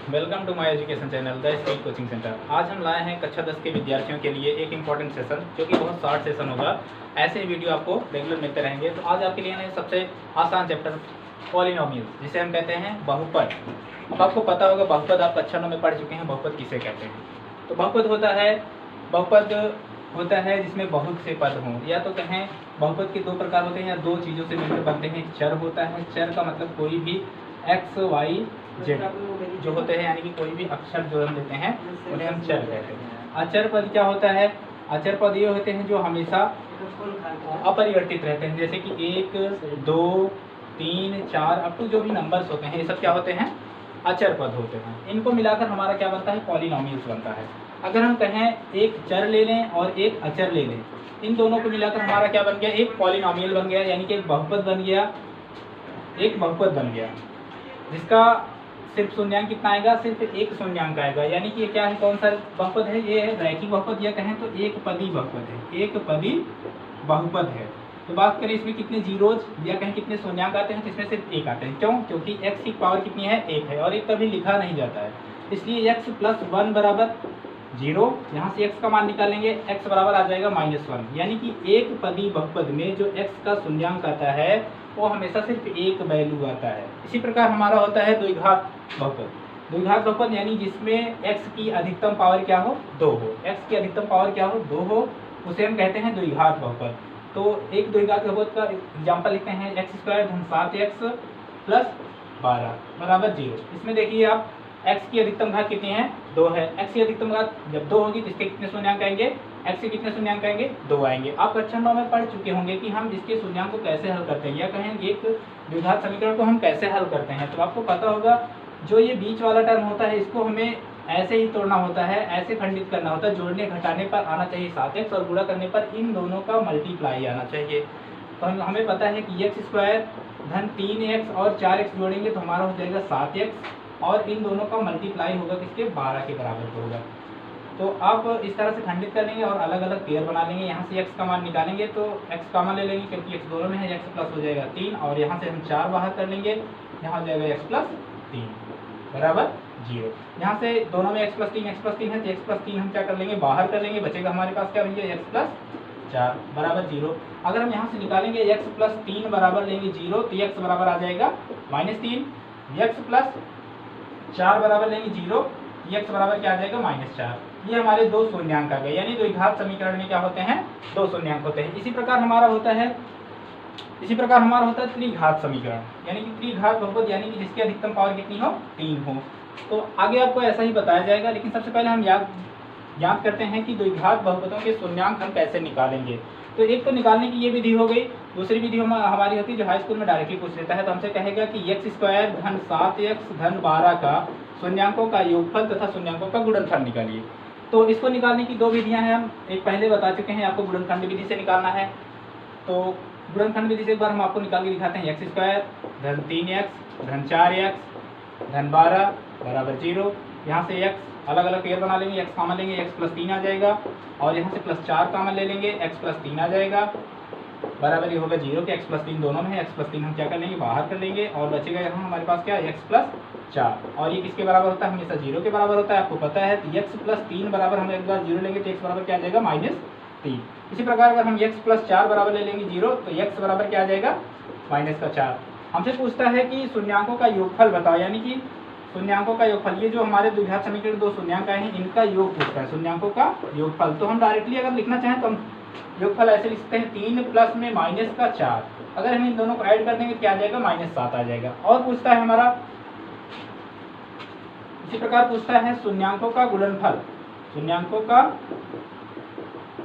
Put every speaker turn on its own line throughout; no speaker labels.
Welcome to my education channel the skill coaching centre. आज हम लाए हैं कक्षा 10 के विद्यार्थियों के लिए एक इम्पॉर्टेंट सेशन, जो कि बहुत शॉर्ट सेशन होगा। ऐसे वीडियो आपको रेगुलर मिलते रहेंगे। तो आज आपके लिए है सबसे आसान चैप्टर पॉलिनोमियल्स, जिसे हम कहते हैं बहुपद। अब आपको पता होगा बहुपद आप कक्षा 9 में पढ़ चुके हैं, बहुपद किसे कहते हैं। तो बहुपद होता है जिसमें बहुत से पद हों, या तो कहें बहुपद के दो प्रकार होते हैं या दो चीज़ों से मिलकर बनते हैं। एक चर होता है, चर का मतलब कोई भी एक्स वाई जेड जो होते हैं, यानी कि कोई भी अक्षर जो हम देते हैं उन्हें हम चर कहते हैं। अचर पद क्या होता है? अचर पद ये होते हैं जो हमेशा अपरिवर्तित रहते हैं, जैसे कि 1, 2, 3, 4 अप टू जो भी नंबर्स होते हैं, ये सब क्या होते हैं? अचर पद होते हैं। इनको मिलाकर हमारा क्या बनता है? पॉलिनोमियल्स बनता है। अगर हम कहें एक चर ले लें और एक अचर ले लें, इन दोनों को मिलाकर हमारा क्या बन गया? एक पॉलिनोमियल बन गया, यानी कि एक बहुपद बन गया। एक बहुपद बन गया जिसका सिर्फ शून्यांक कितना आएगा? सिर्फ एक शून्यांक आएगा। यानी कि ये क्या है? कौन सा बहुपद है? ये है रैखिक बहुपद, या कहें तो एक पदी बहुपद है। एक पदी बहुपद है। तो बात करें इसमें कितने जीरोज या कहें कितने शून्यांक आते हैं, तो इसमें सिर्फ एक आते हैं। क्यों? क्योंकि x की पावर कितनी है? 1 है, और एक कभी लिखा नहीं जाता है, इसलिए x + 1 बराबर 0। यहाँ से x का मान निकालेंगे, x बराबर आ जाएगा -1। यानी कि एक पदी बहुपद में जो x का शून्यांक आता है वो हमेशा सिर्फ एक वैल्यू आता है। इसी प्रकार हमारा होता है द्विघात बहुपद। द्विघात बहुपद यानी जिसमें x की अधिकतम पावर क्या हो? 2 हो। x की अधिकतम पावर क्या हो? 2 हो, उसे हम कहते हैं द्विघात बहुपद। तो एक द्विघात बहुपद का एग्जाम्पल लिखते हैं, x² + 7x + 12 बराबर 0। इसमें देखिए आप x की अधिकतम घात कितनी है? 2 है। x की अधिकतम घात जब 2 होगी तो इसके कितने शून्यांक आएंगे? x के कितने शून्यांक आएंगे? 2 आएंगे। आप कक्षा 9 में पढ़ चुके होंगे कि हम इसके शून्यांक को कैसे हल करते हैं, या कहें एक द्विघात समीकरण को हम कैसे हल करते हैं। तो आपको पता होगा जो ये बीच वाला टर्म होता है इसको हमें ऐसे ही तोड़ना होता है, ऐसे खंडित करना होता है। जोड़ने घटाने पर आना चाहिए 7x, और गुणा करने पर इन दोनों का मल्टीप्लाई आना चाहिए। तो हमें पता है कि x² धन 3x और 4x जोड़ेंगे तो हमारा हो जाएगा 7x, और इन दोनों का मल्टीप्लाई होगा किसके? 12 के बराबर होगा। तो आप इस तरह से खंडित कर लेंगे और अलग अलग पेयर बना लेंगे। यहाँ से x का मान निकालेंगे तो x कॉमन ले लेंगे, क्योंकि x दोनों में है। x प्लस हो जाएगा 3, और यहाँ से हम 4 बाहर कर लेंगे, यहाँ हो जाएगा x + 3 बराबर 0। यहाँ से दोनों में x + 3 है, तो x + 3 हम क्या कर लेंगे? बाहर कर लेंगे। बचेगा हमारे पास क्या भैया? x + 4 बराबर 0। अगर हम यहाँ से निकालेंगे x + 3 बराबर लेंगे 0, तो x बराबर आ जाएगा -3। x + 4 बराबर लेंगे 0, x बराबर क्या आ जाएगा? -4। ये हमारे दो शून्यांक आ गए। यानी द्विघात समीकरण में क्या होते हैं? दो शून्यांक होते हैं। इसी प्रकार हमारा होता है त्रिघात समीकरण, यानी कि त्रिघात बहुपद, यानी कि जिसकी अधिकतम पावर कितनी हो? 3 हो। तो आगे आपको ऐसा ही बताया जाएगा, लेकिन सबसे पहले हम याद करते हैं कि द्विघात बहुपदों के शून्यांक हम कैसे निकालेंगे। तो एक तो निकालने की ये विधि हो गई। दूसरी विधि हमारी होती है जो हाई स्कूल में डायरेक्टली पूछ लेता है, तो हमसे कहेगा कि x² धन 7x धन 12 का शून्यांकों का योगफल तथा शून्यांकों का गुणनफल निकालिए। तो इसको निकालने की दो विधियां हैं, हम एक पहले बता चुके हैं, आपको गुणनखंड विधि से निकालना है। तो गुणनखंड विधि से एक बार हम आपको निकाल के दिखाते हैं। x² धन 3x धन 4x धन 12 बराबर 0। यहाँ से x अलग अलग पेयर बना लेंगे, x कॉमन लेंगे, x + 3 आ जाएगा, और यहाँ से +4 कॉमन ले लेंगे, x + 3 आ जाएगा बराबर ये होगा 0 के। x + 3 दोनों में है, x + 3 हम क्या कर लेंगे? बाहर कर लेंगे, और बचेगा यहाँ हमारे पास क्या? x + 4। और ये किसके बराबर होता है? हमेशा 0 के बराबर होता है, आपको पता है। तो x + 3 बराबर हम एक बार 0 लेंगे तो x बराबर क्या आ जाएगा? -3। इसी प्रकार अगर हम x + 4 बराबर ले लेंगे 0, तो x बराबर क्या आ जाएगा? -4। हमसे पूछता है कि शून्यांकों का योगफल बताओ, यानी कि शून्यांकों का योगफल। ये जो हमारे द्विघात समीकरण दो शून्यांक आए हैं, इनका योग पूछता है, शून्यांकों का योगफल। तो हम डायरेक्टली अगर लिखना चाहें तो हम योगफल ऐसे लिखते हैं, 3 प्लस में -4। अगर हम इन दोनों को ऐड कर देंगे क्या आ जाएगा? -7 आ जाएगा। और पूछता है हमारा, इसी प्रकार पूछता है शून्यांकों का गुणनफल। शून्यांकों का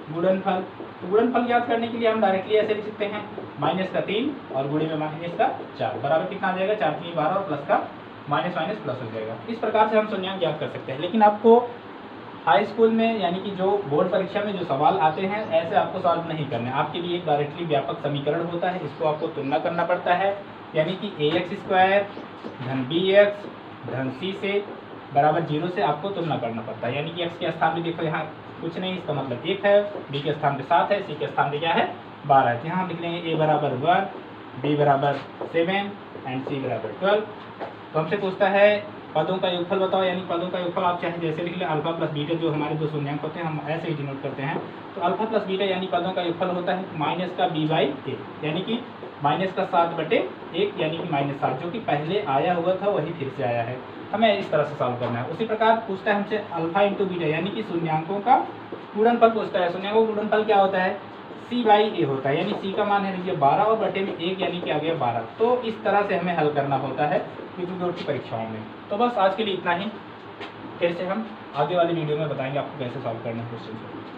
गुणनफल, तो गुणनफल ज्ञात करने के लिए हम डायरेक्टली ऐसे लिख सकते हैं, -3 और गुणे में -4 बराबर कितना आ जाएगा? 4 × 3 12, और प्लस का माइनस प्लस हो जाएगा। इस प्रकार से हम शून्यांक ज्ञात कर सकते हैं। लेकिन आपको हाई स्कूल में, यानी कि जो बोर्ड परीक्षा में जो सवाल आते हैं, ऐसे आपको सॉल्व नहीं करने। आपके लिए एक डायरेक्टली व्यापक समीकरण होता है, इसको आपको तुलना करना पड़ता है। यानी कि ax² धन bx धन c से बराबर 0 से आपको तुलना करना पड़ता है। यानी कि x के स्थान पे देखो यहाँ कुछ नहीं, इसका मतलब 1 है, b के स्थान पे 7 है, c के स्थान पे क्या है? 12 है। यहाँ हम लिख लेंगे a बराबर 1, b बराबर 7 एंड c बराबर 12। तो हमसे पूछता है पदों का योगफल बताओ, यानी पदों का योगफल आप चाहे जैसे लिख लें, अल्फा प्लस बीटा जो हमारे दो शून्यांक होते हैं हम ऐसे ही डिनोट करते हैं। तो अल्फा प्लस बीटा यानी पदों का योगफल होता है माइनस का b बाई ए, यानी कि माइनस का 7/1 यानी कि -7, जो कि पहले आया हुआ था वही फिर से आया है। हमें इस तरह से सॉल्व करना है। उसी प्रकार पूछता है हमसे अल्फा इंटू बीटा, यानी कि शून्यांकों का गुणनफल पूछता है। शून्यांकों का गुणनफल क्या होता है, c बाई ए होता है, यानी c का मान है लीजिए 12 और बटे में 1 यानी कि आ गया 12। तो इस तरह से हमें हल करना होता है बोर्ड की परीक्षाओं में। तो बस आज के लिए इतना ही, फिर से हम आगे वाली वीडियो में बताएंगे आपको कैसे सॉल्व करना है क्वेश्चन को।